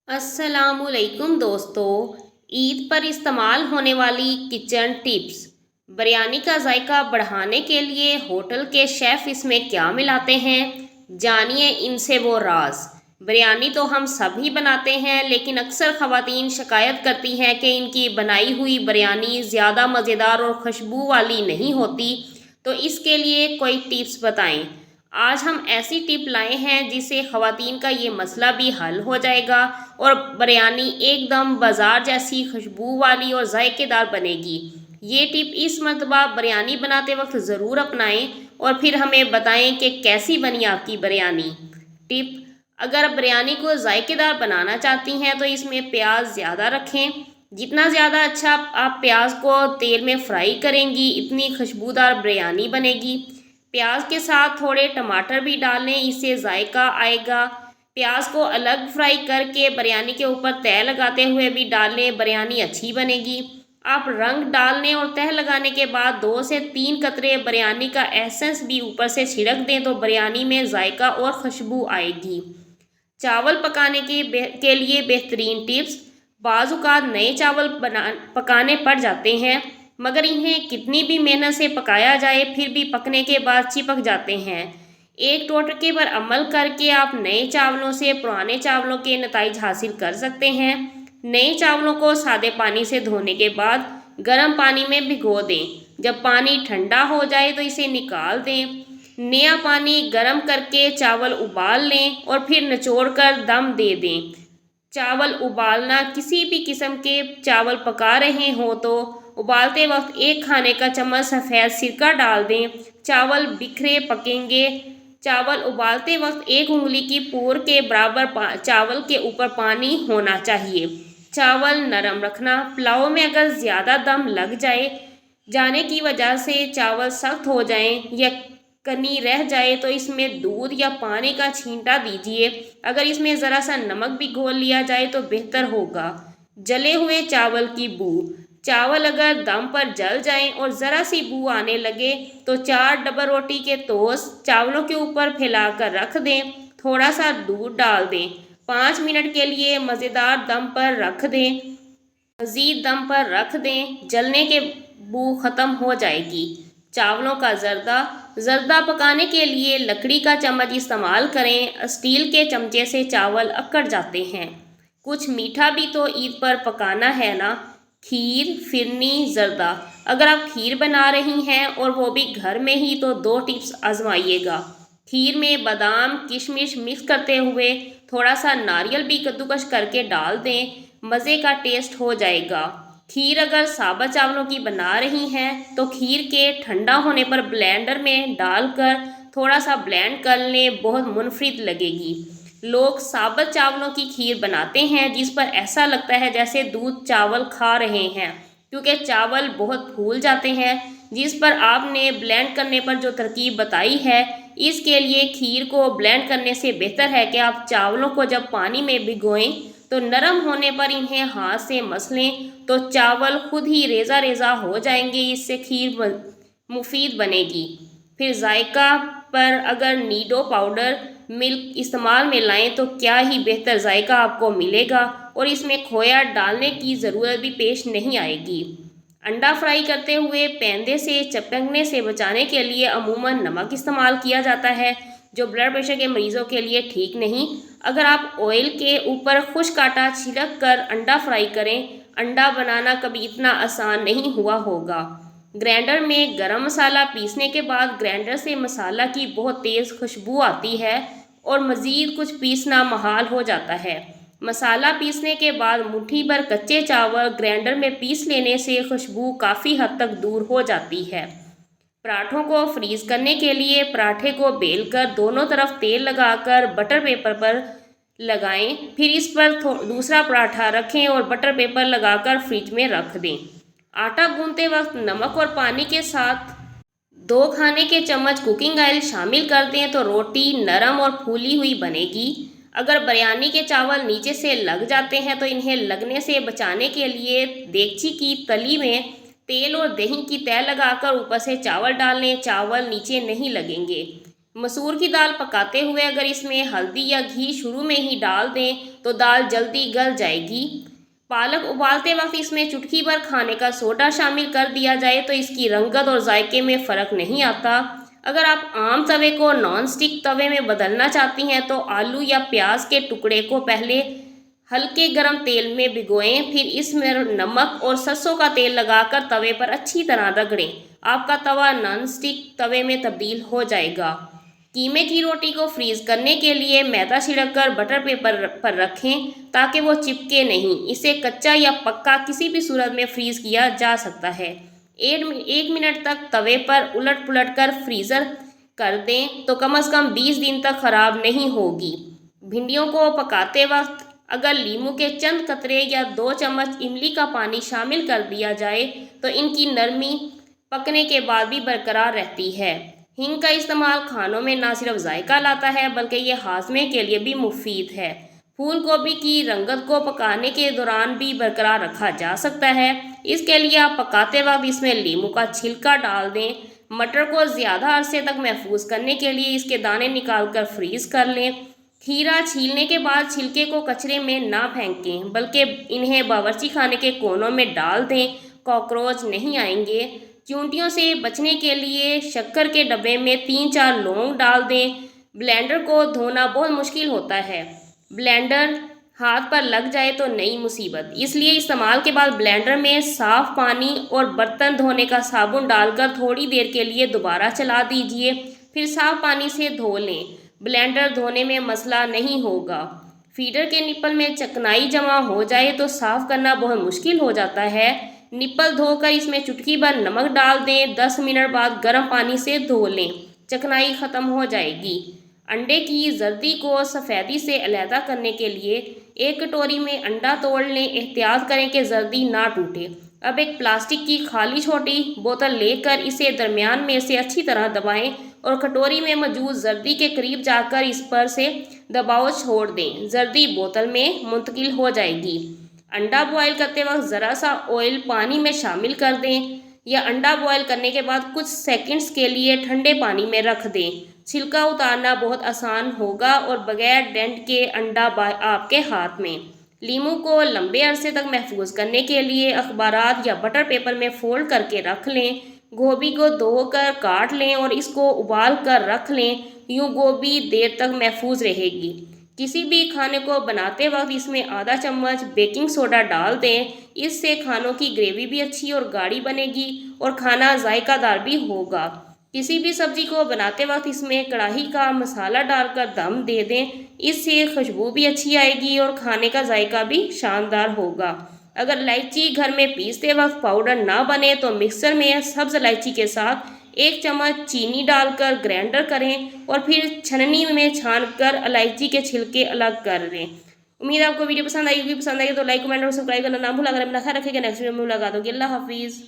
अस्सलामुअलैकुम दोस्तों। ईद पर इस्तेमाल होने वाली किचन टिप्स। बिरयानी का जायका बढ़ाने के लिए होटल के शेफ़ इसमें क्या मिलाते हैं, जानिए इनसे वो राज। बिरयानी तो हम सभी बनाते हैं, लेकिन अक्सर ख़वातीन शिकायत करती हैं कि इनकी बनाई हुई बिरयानी ज़्यादा मज़ेदार और खुशबू वाली नहीं होती। तो इसके लिए कोई टिप्स बताएं। आज हम ऐसी टिप लाए हैं जिससे ख़वातीन का ये मसला भी हल हो जाएगा और बिरयानी एकदम बाज़ार जैसी खुशबू वाली और जायकेदार बनेगी। ये टिप इस मरतबा बिरयानी बनाते वक्त ज़रूर अपनाएं और फिर हमें बताएं कि कैसी बनी आपकी बिरयानी। टिप: अगर बिरयानी को जायकेदार बनाना चाहती हैं तो इसमें प्याज ज़्यादा रखें। जितना ज़्यादा अच्छा आप प्याज को तेल में फ्राई करेंगी, इतनी खुशबूदार बिरयानी बनेगी। प्याज के साथ थोड़े टमाटर भी डाल लें, इससे जायका आएगा। प्याज को अलग फ्राई करके बिरयानी के ऊपर तह लगाते हुए भी डाल लें, बिरयानी अच्छी बनेगी। आप रंग डालने और तह लगाने के बाद 2 से 3 कतरे बिरयानी का एसेंस भी ऊपर से छिड़क दें तो बिरयानी में जायका और खुशबू आएगी। चावल पकाने के लिए बेहतरीन टिप्स। बाज़-औक़ात नए चावल पकाने पड़ जाते हैं, मगर इन्हें कितनी भी मेहनत से पकाया जाए फिर भी पकने के बाद चिपक जाते हैं। एक टोटके पर अमल करके आप नए चावलों से पुराने चावलों के नताइज हासिल कर सकते हैं। नए चावलों को सादे पानी से धोने के बाद गर्म पानी में भिगो दें। जब पानी ठंडा हो जाए तो इसे निकाल दें। नया पानी गर्म करके चावल उबाल लें और फिर निचोड़कर दम दे दें। चावल उबालना: किसी भी किस्म के चावल पका रहे हों तो उबालते वक्त 1 खाने का चम्मच सफ़ेद सिरका डाल दें। चावल बिखरे पकेंगे। चावल उबालते वक्त 1 उंगली की पूर के बराबर चावल के ऊपर पानी होना चाहिए। चावल नरम रखना: पुलाव में अगर ज़्यादा दम लग जाने की वजह से चावल सख्त हो जाएं या कनी रह जाए तो इसमें दूध या पानी का छींटा दीजिए। अगर इसमें ज़रा सा नमक भी घोल लिया जाए तो बेहतर होगा। जले हुए चावल की बू: चावल अगर दम पर जल जाएं और ज़रा सी बू आने लगे तो 4 डबल रोटी के तोस चावलों के ऊपर फैलाकर रख दें। थोड़ा सा दूध डाल दें। 5 मिनट के लिए मज़ेदार दम पर रख दें। मज़ीद दम पर रख दें, जलने के बू ख़त्म हो जाएगी। चावलों का ज़र्दा पकाने के लिए लकड़ी का चम्मच इस्तेमाल करें। स्टील के चमचे से चावल अकड़ जाते हैं। कुछ मीठा भी तो ईद पर पकाना है ना। खीर, फिरनी, ज़र्दा: अगर आप खीर बना रही हैं और वो भी घर में ही तो 2 टिप्स आजमाइएगा। खीर में बादाम किशमिश मिक्स करते हुए थोड़ा सा नारियल भी कद्दूकस करके डाल दें, मज़े का टेस्ट हो जाएगा। खीर अगर साबुत चावलों की बना रही हैं तो खीर के ठंडा होने पर ब्लेंडर में डालकर थोड़ा सा ब्लेंड कर लें, बहुत मुनफरिद लगेगी। लोग साबुत चावलों की खीर बनाते हैं जिस पर ऐसा लगता है जैसे दूध चावल खा रहे हैं, क्योंकि चावल बहुत फूल जाते हैं। जिस पर आपने ब्लेंड करने पर जो तरकीब बताई है, इसके लिए खीर को ब्लेंड करने से बेहतर है कि आप चावलों को जब पानी में भिगोएं तो नरम होने पर इन्हें हाथ से मसलें तो चावल खुद ही रेज़ा रेज़ा हो जाएंगे। इससे खीर मुफीद बनेगी। फिर जायका पर अगर नीडो पाउडर मिल्क इस्तेमाल में लाएं तो क्या ही बेहतर जायका आपको मिलेगा और इसमें खोया डालने की ज़रूरत भी पेश नहीं आएगी। अंडा फ्राई करते हुए पैंदे से चिपकने से बचाने के लिए अमूमन नमक इस्तेमाल किया जाता है, जो ब्लड प्रेशर के मरीज़ों के लिए ठीक नहीं। अगर आप ऑयल के ऊपर खुश्क आटा छिड़क कर अंडा फ्राई करें, अंडा बनाना कभी इतना आसान नहीं हुआ होगा। ग्राइंडर में गरम मसाला पीसने के बाद ग्राइंडर से मसाला की बहुत तेज़ खुशबू आती है और मज़ीद कुछ पीसना महाल हो जाता है। मसाला पीसने के बाद मुट्ठी भर कच्चे चावल ग्राइंडर में पीस लेने से खुशबू काफ़ी हद तक दूर हो जाती है। पराठों को फ्रीज़ करने के लिए पराठे को बेलकर दोनों तरफ तेल लगाकर बटर पेपर पर लगाएं, फिर इस पर दूसरा पराठा रखें और बटर पेपर लगाकर फ्रिज में रख दें। आटा गूंथते वक्त नमक और पानी के साथ 2 खाने के चम्मच कुकिंग ऑयल शामिल कर दें तो रोटी नरम और फूली हुई बनेगी। अगर बिरयानी के चावल नीचे से लग जाते हैं तो इन्हें लगने से बचाने के लिए देगची की तली में तेल और दही की तह लगाकर ऊपर से चावल डाल लें, चावल नीचे नहीं लगेंगे। मसूर की दाल पकाते हुए अगर इसमें हल्दी या घी शुरू में ही डाल दें तो दाल जल्दी गल जाएगी। पालक उबालते वक्त इसमें चुटकी भर खाने का सोडा शामिल कर दिया जाए तो इसकी रंगत और जायके में फ़र्क नहीं आता। अगर आप आम तवे को नॉन स्टिक तवे में बदलना चाहती हैं तो आलू या प्याज के टुकड़े को पहले हल्के गरम तेल में भिगोएं, फिर इसमें नमक और सरसों का तेल लगाकर तवे पर अच्छी तरह रगड़ें। आपका तवा नॉन स्टिक तवे में तब्दील हो जाएगा। कीमे की रोटी को फ्रीज करने के लिए मैदा छिड़ककर बटर पेपर पर रखें ताकि वो चिपके नहीं। इसे कच्चा या पक्का किसी भी सूरत में फ्रीज किया जा सकता है। 1 मिनट तक तवे पर उलट पुलट कर फ्रीज़र कर दें तो कम से कम 20 दिन तक ख़राब नहीं होगी। भिंडियों को पकाते वक्त अगर नींबू के चंद कतरे या 2 चम्मच इमली का पानी शामिल कर दिया जाए तो इनकी नरमी पकने के बाद भी बरकरार रहती है। हींग का इस्तेमाल खानों में ना सिर्फ जायका लाता है बल्कि ये हाजमे के लिए भी मुफीद है। फूल गोभी की रंगत को पकाने के दौरान भी बरकरार रखा जा सकता है। इसके लिए आप पकाते वक्त इसमें नींबू का छिलका डाल दें। मटर को ज़्यादा अरसे तक महफूज करने के लिए इसके दाने निकाल कर फ्रीज़ कर लें। खीरा छीलने के बाद छिलके को कचरे में ना फेंकें बल्कि इन्हें बावर्ची खाने के कोनों में डाल दें, कॉकरोच नहीं आएंगे। चूंटियों से बचने के लिए शक्कर के डब्बे में 3-4 लौंग डाल दें। ब्लेंडर को धोना बहुत मुश्किल होता है, ब्लेंडर हाथ पर लग जाए तो नई मुसीबत, इसलिए इस्तेमाल के बाद ब्लेंडर में साफ़ पानी और बर्तन धोने का साबुन डालकर थोड़ी देर के लिए दोबारा चला दीजिए, फिर साफ़ पानी से धो लें। ब्लेंडर धोने में मसला नहीं होगा। फीडर के निप्पल में चिकनाई जमा हो जाए तो साफ़ करना बहुत मुश्किल हो जाता है। निप्पल धोकर इसमें चुटकी भर नमक डाल दें। 10 मिनट बाद गर्म पानी से धो लें, चिकनाई ख़त्म हो जाएगी। अंडे की जर्दी को सफ़ेदी से अलहदा करने के लिए एक कटोरी में अंडा तोड़ लें। एहतियात करें कि जर्दी ना टूटे। अब एक प्लास्टिक की खाली छोटी बोतल लेकर इसे दरमियान में से अच्छी तरह दबाएं और कटोरी में मौजूद जर्दी के करीब जाकर इस पर से दबाव छोड़ दें। जर्दी बोतल में मुंतकिल हो जाएगी। अंडा बॉयल करते वक्त ज़रा सा ऑयल पानी में शामिल कर दें या अंडा बॉयल करने के बाद कुछ सेकंड्स के लिए ठंडे पानी में रख दें। छिलका उतारना बहुत आसान होगा और बगैर डेंट के अंडा आपके हाथ में। लीमू को लंबे अरसे तक महफूज करने के लिए अखबारात या बटर पेपर में फ़ोल्ड करके रख लें। गोभी को धोकर काट लें और इसको उबाल कर रख लें, यूँ गोभी देर तक महफूज रहेगी। किसी भी खाने को बनाते वक्त इसमें आधा चम्मच बेकिंग सोडा डाल दें। इससे खानों की ग्रेवी भी अच्छी और गाढ़ी बनेगी और खाना जायकादार भी होगा। किसी भी सब्ज़ी को बनाते वक्त इसमें कढ़ाई का मसाला डालकर दम दे दें, इससे खुशबू भी अच्छी आएगी और खाने का जायका भी शानदार होगा। अगर इलायची घर में पीसते वक्त पाउडर ना बने तो मिक्सर में सब्ज़ इलायची के साथ 1 चम्मच चीनी डालकर ग्राइंडर करें और फिर छन्नी में छानकर इलायची के छिलके अलग कर लें। उम्मीद है आपको वीडियो पसंद आई होगी। पसंद आई तो लाइक, कमेंट और सब्सक्राइब करना ना भूला। अगर अपना ख्याल रखिएगा। नेक्स्ट वीडियो में मुलाकात होगी। अल्लाह हाफिज़।